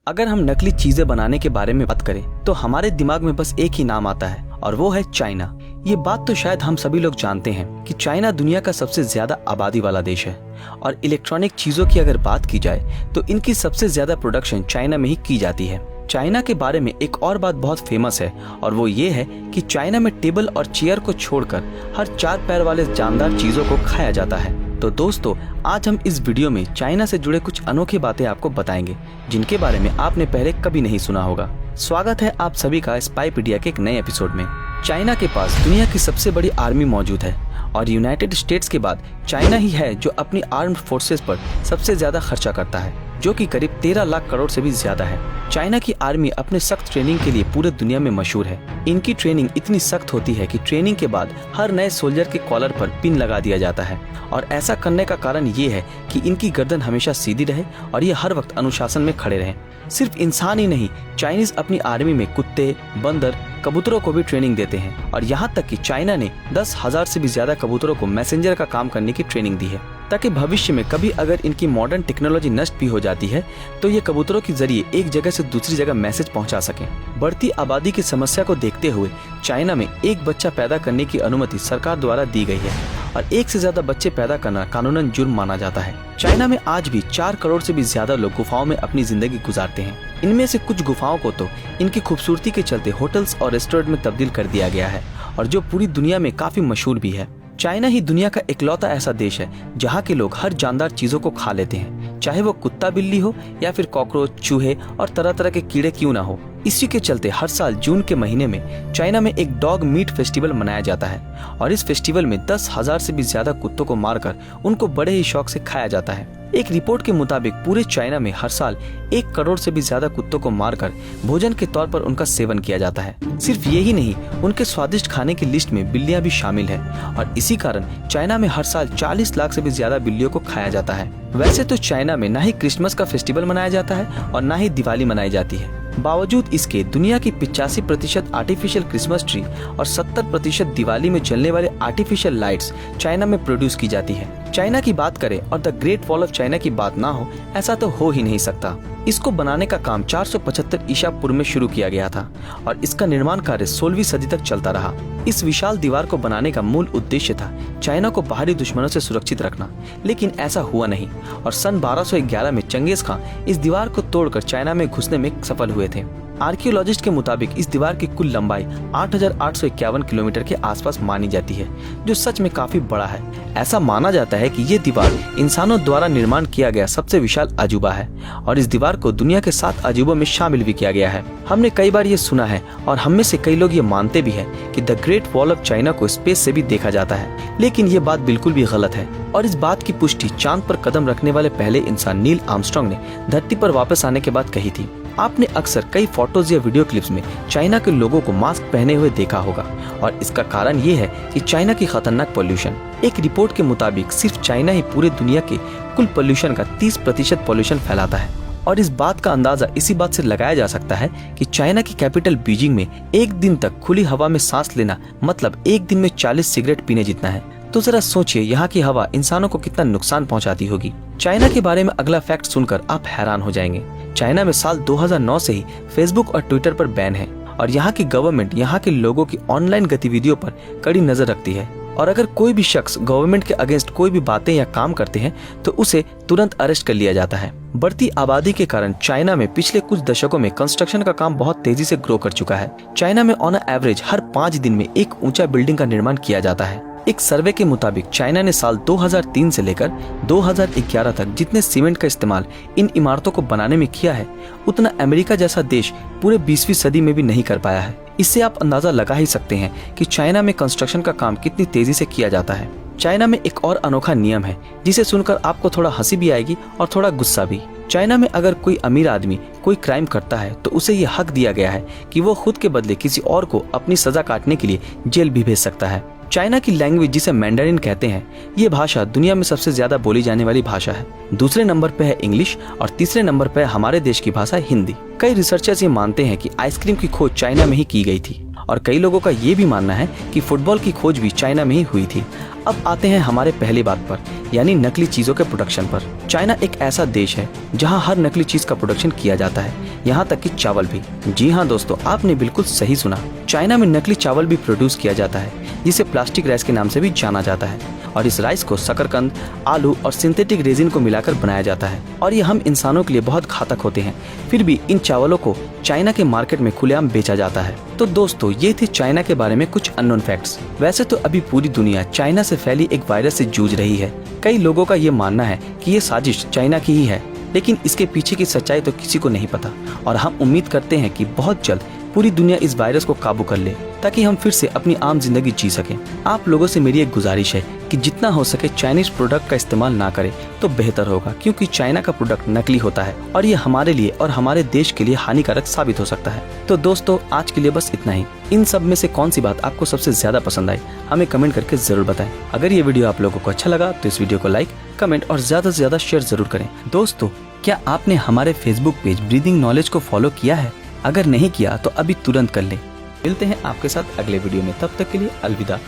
अगर हम नकली चीजें बनाने के बारे में बात करें तो हमारे दिमाग में बस एक ही नाम आता है और वो है चाइना। ये बात तो शायद हम सभी लोग जानते हैं कि चाइना दुनिया का सबसे ज्यादा आबादी वाला देश है और इलेक्ट्रॉनिक चीजों की अगर बात की जाए तो इनकी सबसे ज्यादा प्रोडक्शन चाइना में ही की जाती है। चाइना के बारे में एक और बात बहुत फेमस है और वो ये है कि चाइना में टेबल और चेयर को छोड़कर हर 4 पैर वाले जानदार चीजों को खाया जाता है। तो दोस्तों, आज हम इस वीडियो में चाइना से जुड़े कुछ अनोखी बातें आपको बताएंगे जिनके बारे में आपने पहले कभी नहीं सुना होगा। स्वागत है आप सभी का स्पाईपीडिया के एक नए एपिसोड में। चाइना के पास दुनिया की सबसे बड़ी आर्मी मौजूद है और यूनाइटेड स्टेट्स के बाद चाइना ही है जो अपनी आर्म्ड फोर्सेस पर सबसे ज्यादा खर्चा करता है, जो कि करीब 13 लाख करोड़ से भी ज्यादा है। चाइना की आर्मी अपने सख्त ट्रेनिंग के लिए पूरे दुनिया में मशहूर है। इनकी ट्रेनिंग इतनी सख्त होती है कि ट्रेनिंग के बाद हर नए सोल्जर के कॉलर पर पिन लगा दिया जाता है और ऐसा करने का कारण ये है कि इनकी गर्दन हमेशा सीधी रहे और ये हर वक्त अनुशासन में खड़े रहें। सिर्फ इंसान ही नहीं, चाइनीज अपनी आर्मी में कुत्ते, बंदर, कबूतरों को भी ट्रेनिंग देते हैं और यहाँ तक कि चाइना ने 10,000 से भी ज्यादा कबूतरों को मैसेंजर का काम करने की ट्रेनिंग दी है ताकि भविष्य में कभी अगर इनकी मॉडर्न टेक्नोलॉजी नष्ट भी हो जाती है तो ये कबूतरों के जरिए एक जगह से दूसरी जगह मैसेज पहुंचा सकें। बढ़ती आबादी की समस्या को देखते हुए चाइना में एक बच्चा पैदा करने की अनुमति सरकार द्वारा दी गई है और एक से ज्यादा बच्चे पैदा करना कानूनन जुर्म माना जाता है। चाइना में आज भी 4 करोड़ से भी ज्यादा लोग गुफाओं में अपनी जिंदगी गुजारते हैं। इनमें से कुछ गुफाओं को तो इनकी खूबसूरती के चलते होटल्स और रेस्टोरेंट में तब्दील कर दिया गया है और जो पूरी दुनिया में काफी मशहूर भी है। चाइना ही दुनिया का इकलौता ऐसा देश है जहाँ के लोग हर जानदार चीजों को खा लेते हैं, चाहे वो कुत्ता बिल्ली हो या फिर कॉकरोच, चूहे और तरह तरह के कीड़े क्यों ना हो। इसी के चलते हर साल जून के महीने में चाइना में एक डॉग मीट फेस्टिवल मनाया जाता है और इस फेस्टिवल में 10,000 से भी ज्यादा कुत्तों को मारकर उनको बड़े ही शौक से खाया जाता है। एक रिपोर्ट के मुताबिक पूरे चाइना में हर साल 1 करोड़ से भी ज्यादा कुत्तों को मारकर भोजन के तौर पर उनका सेवन किया जाता है। सिर्फ यही नहीं, उनके स्वादिष्ट खाने की लिस्ट में बिल्लियां भी शामिल है और इसी कारण चाइना में हर साल 40 लाख से भी ज्यादा बिल्लियों को खाया जाता है। वैसे तो चाइना में ना ही क्रिसमस का फेस्टिवल मनाया जाता है और ना ही दिवाली मनाई जाती है। बावजूद इसके दुनिया की 85% आर्टिफिशियल क्रिसमस ट्री और 70% दिवाली में जलने वाले आर्टिफिशियल लाइट्स चाइना में प्रोड्यूस की जाती है। चाइना की बात करें और the great wall of China की बात ना हो, ऐसा तो हो ही नहीं सकता। इसको बनाने का काम 475 ईसा पूर्व में शुरू किया गया था और इसका निर्माण कार्य 16वीं सदी तक चलता रहा। इस विशाल दीवार को बनाने का मूल उद्देश्य था चाइना को बाहरी दुश्मनों से सुरक्षित रखना, लेकिन ऐसा हुआ नहीं और सन 1211 में चंगेज खां इस दीवार को तोड़कर चाइना में घुसने में सफल हुए थे। आर्कियोलॉजिस्ट के मुताबिक इस दीवार की कुल लंबाई 8,851 किलोमीटर के आसपास मानी जाती है, जो सच में काफी बड़ा है। ऐसा माना जाता है कि ये दीवार इंसानों द्वारा निर्माण किया गया सबसे विशाल अजूबा है और इस दीवार को दुनिया के 7 अजूबों में शामिल भी किया गया है। हमने कई बार ये सुना है और हम में से कई लोग ये मानते भी हैं कि the great wall of China को स्पेस से भी देखा जाता है, लेकिन ये बात बिल्कुल भी गलत है और इस बात की पुष्टि चांद पर कदम रखने वाले पहले इंसान नील आर्मस्ट्रांग ने धरती पर वापस आने के बाद कही थी। आपने अक्सर कई फोटोज या वीडियो क्लिप्स में चाइना के लोगों को मास्क पहने हुए देखा होगा और इसका कारण ये है कि चाइना की खतरनाक पोल्यूशन। एक रिपोर्ट के मुताबिक सिर्फ चाइना ही पूरे दुनिया के कुल पोल्यूशन का 30% पोल्यूशन फैलाता है और इस बात का अंदाजा इसी बात से लगाया जा सकता है कि चाइना की कैपिटल बीजिंग में एक दिन तक खुली हवा में सांस लेना मतलब एक दिन में 40 सिगरेट पीने जितना है। तो जरा सोचिए यहाँ की हवा इंसानों को कितना नुकसान पहुँचाती होगी। चाइना के बारे में अगला फैक्ट सुनकर आप हैरान हो जाएंगे। चाइना में साल 2009 से ही फेसबुक और ट्विटर पर बैन है और यहाँ की गवर्नमेंट यहाँ के लोगों की ऑनलाइन गतिविधियों पर कड़ी नजर रखती है और अगर कोई भी शख्स गवर्नमेंट के अगेंस्ट कोई भी बातें या काम करते हैं तो उसे तुरंत अरेस्ट कर लिया जाता है। बढ़ती आबादी के कारण चाइना में पिछले कुछ दशकों में कंस्ट्रक्शन का काम बहुत तेजी से ग्रो कर चुका है। चाइना में ऑन एवरेज हर 5 दिन में एक ऊंचा बिल्डिंग का निर्माण किया जाता है। एक सर्वे के मुताबिक चाइना ने साल 2003 से लेकर 2011 तक जितने सीमेंट का इस्तेमाल इन इमारतों को बनाने में किया है, उतना अमेरिका जैसा देश पूरे 20वीं सदी में भी नहीं कर पाया है। इससे आप अंदाजा लगा ही सकते हैं कि चाइना में कंस्ट्रक्शन का काम कितनी तेजी से किया जाता है। चाइना में एक और अनोखा नियम है जिसे सुनकर आपको थोड़ा हंसी भी आएगी और थोड़ा गुस्सा भी। चाइना में अगर कोई अमीर आदमी कोई क्राइम करता है तो उसे ये हक दिया गया है कि वो खुद के बदले किसी और को अपनी सजा काटने के लिए जेल भी भेज सकता है। चाइना की लैंग्वेज जिसे मैंडरिन कहते हैं, ये भाषा दुनिया में सबसे ज्यादा बोली जाने वाली भाषा है। दूसरे नंबर पे है इंग्लिश और तीसरे नंबर पे हमारे देश की भाषा हिंदी। कई रिसर्चर्स ये मानते हैं कि आइसक्रीम की खोज चाइना में ही की गई थी और कई लोगों का ये भी मानना है कि फुटबॉल की खोज भी चाइना में ही हुई थी। अब आते हैं हमारे पहली बात पर, यानी नकली चीजों के प्रोडक्शन पर। चाइना एक ऐसा देश है जहां हर नकली चीज का प्रोडक्शन किया जाता है, यहाँ तक कि चावल भी। जी हाँ दोस्तों, आपने बिल्कुल सही सुना। चाइना में नकली चावल भी प्रोड्यूस किया जाता है, जिसे प्लास्टिक राइस के नाम से भी जाना जाता है। और इस राइस को शकरकंद, आलू और सिंथेटिक रेजिन को मिलाकर बनाया जाता है और ये हम इंसानों के लिए बहुत घातक होते हैं। फिर भी इन चावलों को चाइना के मार्केट में खुलेआम बेचा जाता है। तो दोस्तों, ये थे चाइना के बारे में कुछ अननोन फैक्ट्स। वैसे तो अभी पूरी दुनिया चाइना से फैली एक वायरस से जूझ रही है। कई लोगों का ये मानना है कि ये साजिश चाइना की ही है, लेकिन इसके पीछे की सच्चाई तो किसी को नहीं पता। और हम उम्मीद करते हैं कि बहुत जल्द पूरी दुनिया इस वायरस को काबू कर ले, ताकि हम फिर से अपनी आम जिंदगी जी सकें। आप लोगों से मेरी एक गुजारिश है कि जितना हो सके चाइनीज प्रोडक्ट का इस्तेमाल ना करें तो बेहतर होगा, क्योंकि चाइना का प्रोडक्ट नकली होता है और ये हमारे लिए और हमारे देश के लिए हानिकारक साबित हो सकता है। तो दोस्तों, आज के लिए बस इतना ही। इन सब में से कौन सी बात आपको सबसे ज्यादा पसंद आई, हमें कमेंट करके जरूर बताएं। अगर ये वीडियो आप लोगों को अच्छा लगा तो इस वीडियो को लाइक, कमेंट और ज्यादा से ज्यादा शेयर जरूर करें। दोस्तों, क्या आपने हमारे फेसबुक पेज ब्रीदिंग नॉलेज को फॉलो किया है? अगर नहीं किया तो अभी तुरंत कर लें। मिलते हैं आपके साथ अगले वीडियो में, तब तक के लिए अलविदा।